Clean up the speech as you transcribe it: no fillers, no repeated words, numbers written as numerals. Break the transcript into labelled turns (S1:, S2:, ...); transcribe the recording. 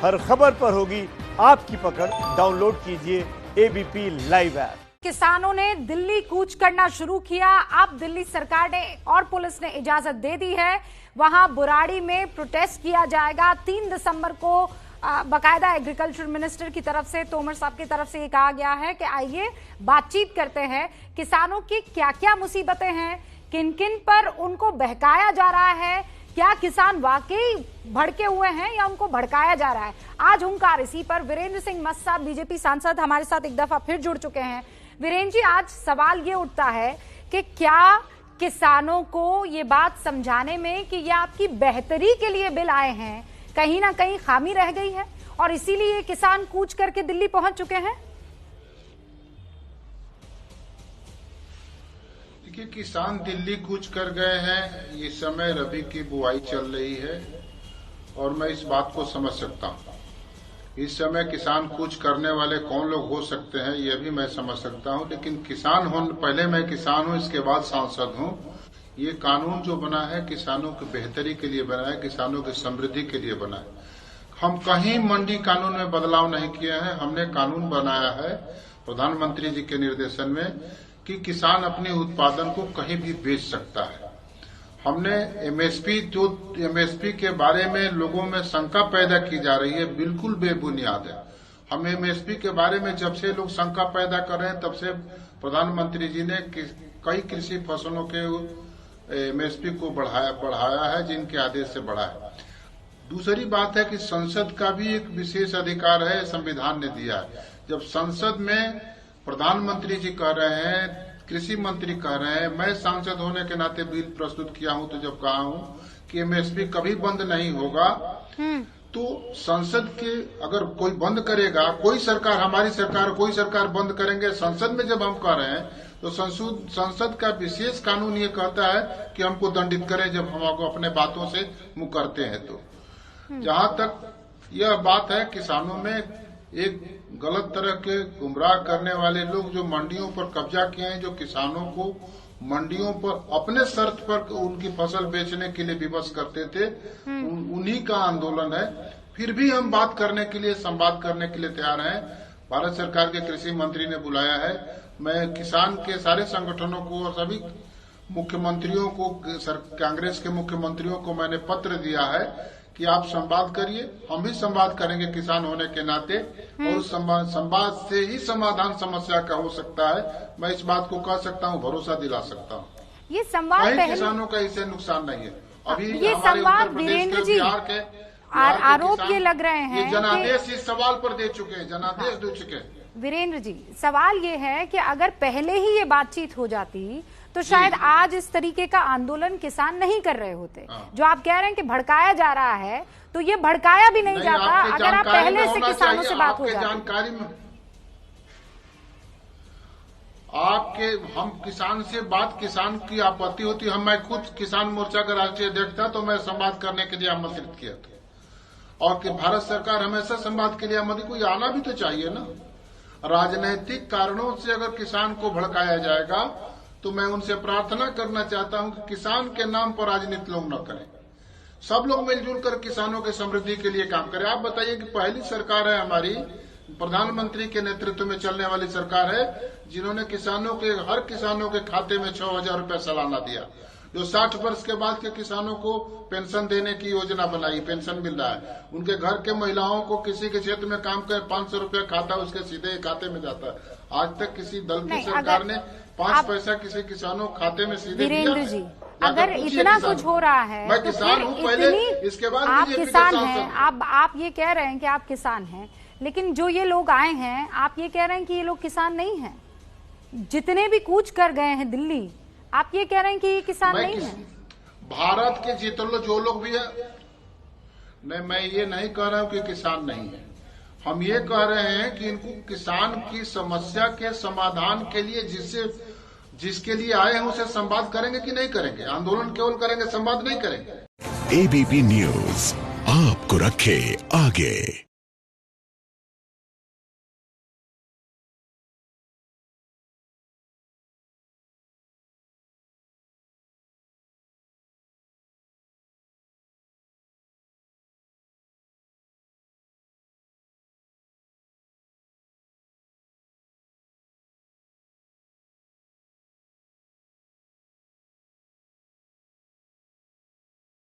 S1: हर खबर पर होगी आपकी पकड़। डाउनलोड कीजिए एबीपी लाइव ऐप।
S2: किसानों ने दिल्ली कूच करना शुरू किया। अब दिल्ली सरकार ने और पुलिस ने इजाजत दे दी है। वहां बुराड़ी में प्रोटेस्ट किया जाएगा 3 दिसंबर को। बाकायदा एग्रीकल्चर मिनिस्टर की तरफ से, तोमर साहब की तरफ से ये कहा गया है कि आइए बातचीत करते हैं। किसानों की क्या क्या मुसीबतें हैं, किन किन पर उनको बहकाया जा रहा है, क्या किसान वाकई भड़के हुए हैं या उनको भड़काया जा रहा है। आज हुंकार इसी पर। वीरेंद्र सिंह मस्त साहब बीजेपी सांसद हमारे साथ एक दफा फिर जुड़ चुके हैं। वीरेंद्र जी, आज सवाल ये उठता है कि क्या किसानों को ये बात समझाने में कि ये आपकी बेहतरी के लिए बिल आए हैं, कहीं ना कहीं खामी रह गई है और इसीलिए किसान कूच करके दिल्ली पहुंच चुके हैं?
S3: देखिए, किसान दिल्ली कूच कर गए हैं। इस समय रबी की बुआई चल रही है और मैं इस बात को समझ सकता हूं। इस समय किसान कूच करने वाले कौन लोग हो सकते हैं यह भी मैं समझ सकता हूं, लेकिन किसान पहले मैं किसान हूं, इसके बाद सांसद हूं। ये कानून जो बना है किसानों की बेहतरी के लिए बना है, किसानों की समृद्धि के लिए बना है। हम कहीं मंडी कानून में बदलाव नहीं किए हैं। हमने कानून बनाया है प्रधानमंत्री जी के निर्देशन में कि किसान अपने उत्पादन को कहीं भी बेच सकता है। हमने एमएसपी के बारे में लोगों में शंका पैदा की जा रही है, बिल्कुल बेबुनियाद है। हम एमएसपी के बारे में जब से लोग शंका पैदा कर रहे हैं तब से प्रधानमंत्री जी ने कई कृषि फसलों के एमएसपी को बढ़ाया है, जिनके आदेश से बढ़ा है। दूसरी बात है कि संसद का भी एक विशेष अधिकार है, संविधान ने दिया है। जब संसद में प्रधानमंत्री जी कह रहे हैं, कृषि मंत्री कह रहे हैं, मैं सांसद होने के नाते बिल प्रस्तुत किया हूं, तो जब कहा हूं कि एमएसपी कभी बंद नहीं होगा, तो संसद के अगर कोई बंद करेगा, कोई सरकार, हमारी सरकार, कोई सरकार बंद करेंगे, संसद में जब हम कह रहे हैं तो संसद का विशेष कानून ये कहता है कि हमको दंडित करें जब हम अपने बातों से मुकरते हैं। तो जहां तक यह बात है, किसानों में एक गलत तरह के गुमराह करने वाले लोग जो मंडियों पर कब्जा किए हैं, जो किसानों को मंडियों पर अपने शर्त पर उनकी फसल बेचने के लिए विवश करते थे, उन्हीं का आंदोलन है। फिर भी हम बात करने के लिए, संवाद करने के लिए तैयार हैं। भारत सरकार के कृषि मंत्री ने बुलाया है। मैं किसान के सारे संगठनों को और सभी मुख्यमंत्रियों को, कांग्रेस के मुख्यमंत्रियों को मैंने पत्र दिया है कि आप संवाद करिए, हम भी संवाद करेंगे किसान होने के नाते, और उस संवाद से ही समाधान समस्या का हो सकता है। मैं इस बात को कह सकता हूँ, भरोसा दिला सकता हूँ।
S2: ये संवाद
S3: कहीं किसानों का इससे नुकसान नहीं है। अभी
S2: ये
S3: हमारे
S2: संवाद
S3: उत्तर प्रदेश
S2: वीरेंद्र
S3: के,
S2: जी,
S3: बिहार के
S2: आरोप ये लग रहे हैं,
S3: ये जनादेश इस सवाल पर दे चुके हैं, जनादेश दे चुके हैं।
S2: वीरेंद्र जी, सवाल ये है कि अगर पहले ही ये बातचीत हो जाती तो शायद आज इस तरीके का आंदोलन किसान नहीं कर रहे होते। जो आप कह रहे हैं कि भड़काया जा रहा है, तो ये भड़काया भी नहीं जाता अगर आप पहले से किसानों से बात हो जाती।
S3: जानकारी में हम किसान से बात, किसान की आपत्ति होती। मैं खुद किसान मोर्चा का राष्ट्रीय अध्यक्ष था, तो मैं संवाद करने के लिए आमंत्रित किया था। और कि भारत सरकार हमेशा संवाद के लिए आमंत्रित, कोई आना भी तो चाहिए ना। राजनीतिक कारणों से अगर किसान को भड़काया जाएगा तो मैं उनसे प्रार्थना करना चाहता हूं कि किसान के नाम पर राजनीति लोग न करें। सब लोग मिलजुल कर किसानों की समृद्धि के लिए काम करें। आप बताइए कि पहली सरकार है हमारी, प्रधानमंत्री के नेतृत्व में चलने वाली सरकार है, जिन्होंने हर किसानों के खाते में 6,000 रुपए सालाना दिया। जो 60 वर्ष के बाद के किसानों को पेंशन देने की योजना बनाई, पेंशन मिल रहा है। उनके घर के महिलाओं को किसी के क्षेत्र में काम कर 500 रुपया खाता उसके सीधे खाते में जाता है। आज तक किसी दल की सरकार ने 5 पैसा किसी किसानों खाते में सीधे दिया है?
S2: जी, अगर इतना कुछ हो रहा है,
S3: मैं किसान हूँ पहले, इसके बाद
S2: आप किसान हैं। आप ये कह रहे हैं कि आप किसान हैं, लेकिन जो ये लोग आए हैं, आप ये कह रहे हैं कि ये लोग किसान नहीं हैं। जितने भी कूच कर गए हैं दिल्ली, आप ये कह रहे हैं कि ये किसान नहीं है।
S3: भारत के जितने जो लोग भी है, मैं ये नहीं कह रहा हूं कि किसान नहीं है। हम ये कह रहे हैं कि इनको किसान की समस्या के समाधान के लिए जिसके लिए आए हैं उसे संवाद करेंगे कि नहीं करेंगे? आंदोलन केवल करेंगे, संवाद नहीं करेंगे।
S4: एबीपी न्यूज आपको रखे आगे।